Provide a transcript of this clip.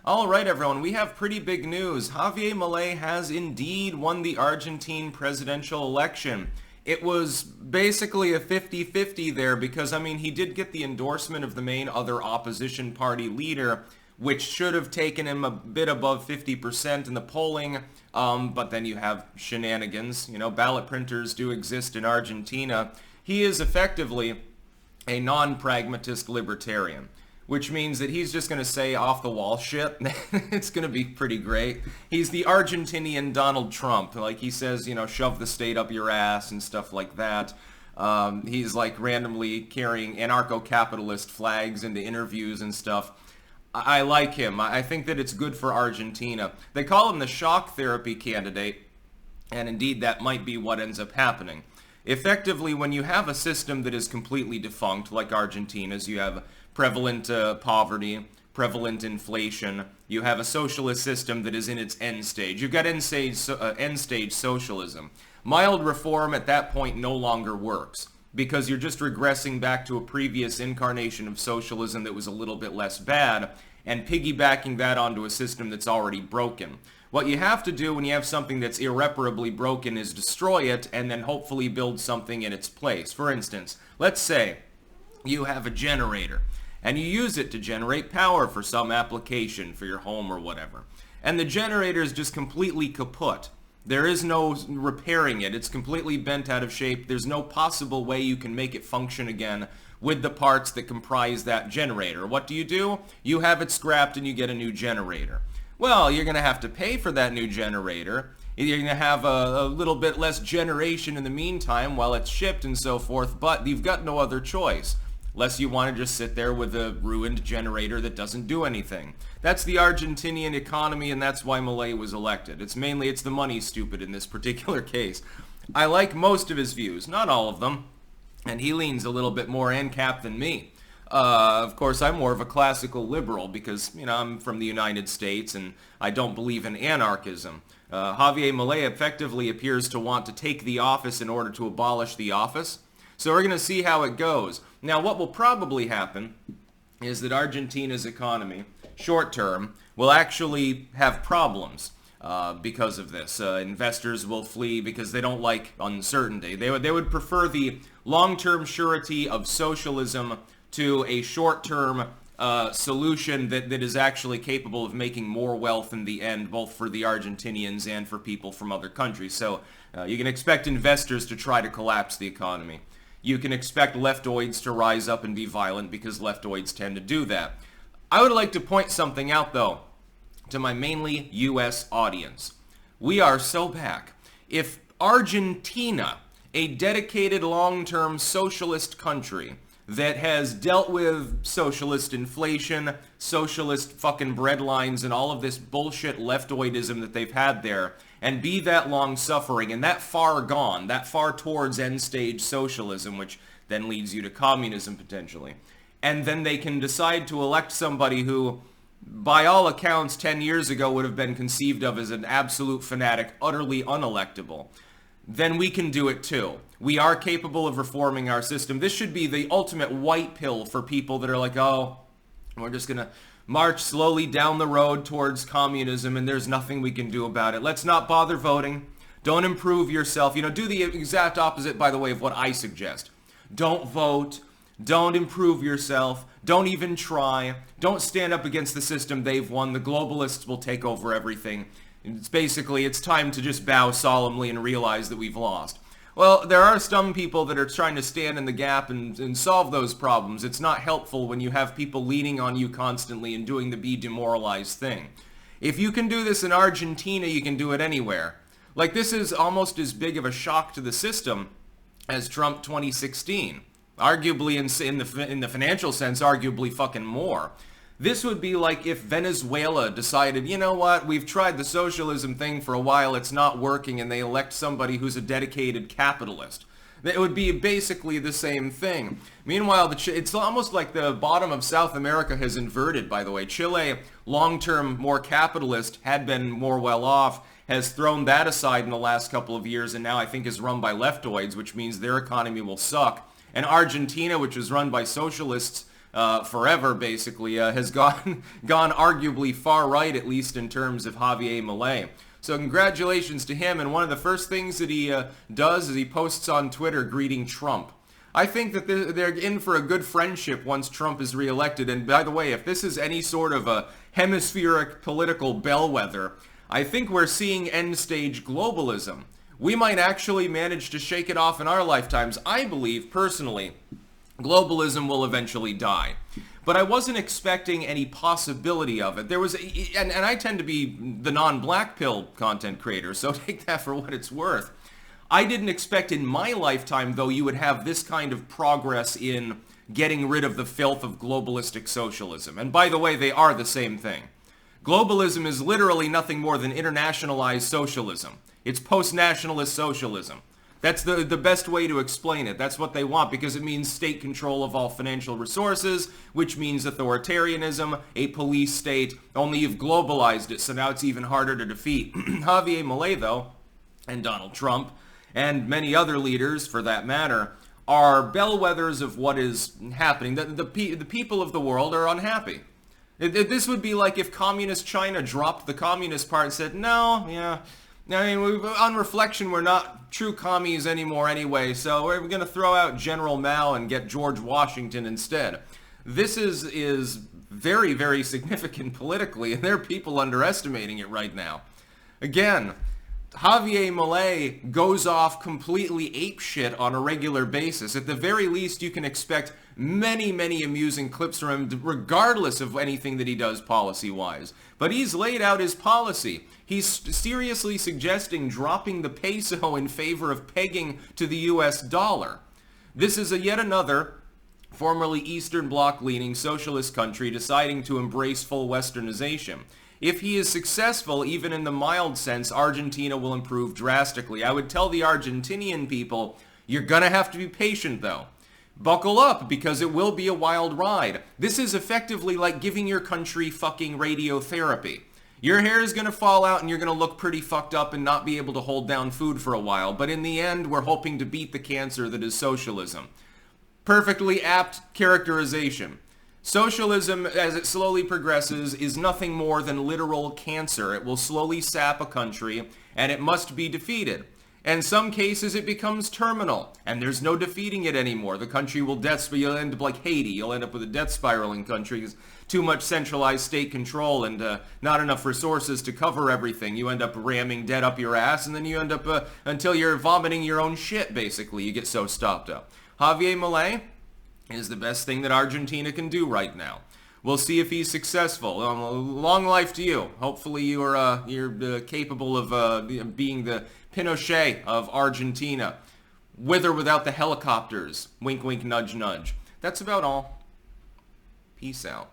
All right, everyone, we have pretty big news. Javier Milei has indeed won the Argentine presidential election. It was basically a 50-50 there because, he did get the endorsement of the main other opposition party leader, which should have taken him a bit above 50% in the polling, but then you have shenanigans. Ballot printers do exist in Argentina. He is effectively a non-pragmatist libertarian, which means that he's just going to say off-the-wall shit. It's going to be pretty great. He's the Argentinian Donald Trump. Like, he says, shove the state up your ass and stuff like that. He's, randomly carrying anarcho-capitalist flags into interviews and stuff. I like him. I think that it's good for Argentina. They call him the shock therapy candidate, and indeed that might be what ends up happening. Effectively, when you have a system that is completely defunct, like Argentina's, you have prevalent poverty, prevalent inflation, you have a socialist system that is in its end stage. You've got end stage socialism. Mild reform at that point no longer works because you're just regressing back to a previous incarnation of socialism that was a little bit less bad and piggybacking that onto a system that's already broken. What you have to do when you have something that's irreparably broken is destroy it and then hopefully build something in its place. For instance, let's say you have a generator and you use it to generate power for some application for your home or whatever. And the generator is just completely kaput. There is no repairing it. It's completely bent out of shape. There's no possible way you can make it function again with the parts that comprise that generator. What do? You have it scrapped and you get a new generator. Well, you're going to have to pay for that new generator. You're going to have a little bit less generation in the meantime while it's shipped and so forth, but you've got no other choice. Unless you want to just sit there with a ruined generator that doesn't do anything. That's the Argentinian economy, and that's why Milei was elected. It's the money, stupid, in this particular case. I like most of his views, not all of them, and he leans a little bit more ANCAP than me. Of course, I'm more of a classical liberal because, I'm from the United States, and I don't believe in anarchism. Javier Milei effectively appears to want to take the office in order to abolish the office. So we're going to see how it goes. Now, what will probably happen is that Argentina's economy, short term, will actually have problems because of this. Investors will flee because they don't like uncertainty. They would prefer the long-term surety of socialism to a short-term solution that is actually capable of making more wealth in the end, both for the Argentinians and for people from other countries. So you can expect investors to try to collapse the economy. You can expect leftoids to rise up and be violent because leftoids tend to do that. I would like to point something out, though, to my mainly U.S. audience. We are so back. If Argentina, a dedicated long-term socialist country that has dealt with socialist inflation, socialist fucking breadlines, and all of this bullshit leftoidism that they've had there, and be that long-suffering and that far gone, that far towards end-stage socialism, which then leads you to communism potentially. And then they can decide to elect somebody who, by all accounts, 10 years ago would have been conceived of as an absolute fanatic, utterly unelectable. Then we can do it too. We are capable of reforming our system. This should be the ultimate white pill for people that are like, oh, we're just going to march slowly down the road towards communism and there's nothing we can do about it. Let's not bother voting. Don't improve yourself. Do the exact opposite, by the way, of what I suggest. Don't vote. Don't improve yourself. Don't even try. Don't stand up against the system they've won. The globalists will take over everything. It's time to just bow solemnly and realize that we've lost. Well, there are some people that are trying to stand in the gap and solve those problems. It's not helpful when you have people leaning on you constantly and doing the be demoralized thing. If you can do this in Argentina, you can do it anywhere. This is almost as big of a shock to the system as Trump 2016. Arguably, in the financial sense, arguably fucking more. This would be like if Venezuela decided, you know what, we've tried the socialism thing for a while, it's not working, and they elect somebody who's a dedicated capitalist. It would be basically the same thing. Meanwhile, it's almost like the bottom of South America has inverted, by the way. Chile, long-term, more capitalist, had been more well off, has thrown that aside in the last couple of years, and now I think is run by leftoids, which means their economy will suck. And Argentina, which was run by socialists forever, basically, has gone arguably far right, at least in terms of Javier Milei. So congratulations to him, and one of the first things that he does is he posts on Twitter greeting Trump. I think that they're in for a good friendship once Trump is reelected, and by the way, if this is any sort of a hemispheric political bellwether, I think we're seeing end-stage globalism. We might actually manage to shake it off in our lifetimes. I believe, personally, globalism will eventually die. But I wasn't expecting any possibility of it. There was, and I tend to be the non-black pill content creator, so take that for what it's worth. I didn't expect in my lifetime, though, you would have this kind of progress in getting rid of the filth of globalistic socialism. And by the way, they are the same thing. Globalism is literally nothing more than internationalized socialism. It's post-nationalist socialism. That's the best way to explain it. That's what they want, because it means state control of all financial resources, which means authoritarianism, a police state, only you've globalized it, so now it's even harder to defeat. Javier Milei, though, and Donald Trump, and many other leaders, for that matter, are bellwethers of what is happening. The people of the world are unhappy. This would be like if communist China dropped the Communist Party and said, no, yeah, I mean, on reflection, we're not true commies anymore anyway, so we're going to throw out General Mao and get George Washington instead. This is very, very significant politically, and there are people underestimating it right now. Again, Javier Milei goes off completely apeshit on a regular basis. At the very least, you can expect many, many amusing clips from him, regardless of anything that he does policy-wise. But he's laid out his policy. He's seriously suggesting dropping the peso in favor of pegging to the US dollar. This is yet another formerly Eastern Bloc-leaning socialist country deciding to embrace full Westernization. If he is successful, even in the mild sense, Argentina will improve drastically. I would tell the Argentinian people, you're gonna have to be patient though. Buckle up, because it will be a wild ride. This is effectively like giving your country fucking radiotherapy. Your hair is gonna fall out and you're gonna look pretty fucked up and not be able to hold down food for a while, but in the end, we're hoping to beat the cancer that is socialism. Perfectly apt characterization. Socialism, as it slowly progresses, is nothing more than literal cancer. It will slowly sap a country, and it must be defeated. In some cases, it becomes terminal, and there's no defeating it anymore. The country will you'll end up like Haiti. You'll end up with a death spiraling country. Too much centralized state control and not enough resources to cover everything. You end up ramming debt up your ass, and then you end up until you're vomiting your own shit, basically. You get so stopped up. Javier Milei is the best thing that Argentina can do right now. We'll see if he's successful. Long life to you. Hopefully you're capable of being the Pinochet of Argentina, with or without the helicopters. Wink, wink, nudge, nudge. That's about all. Peace out.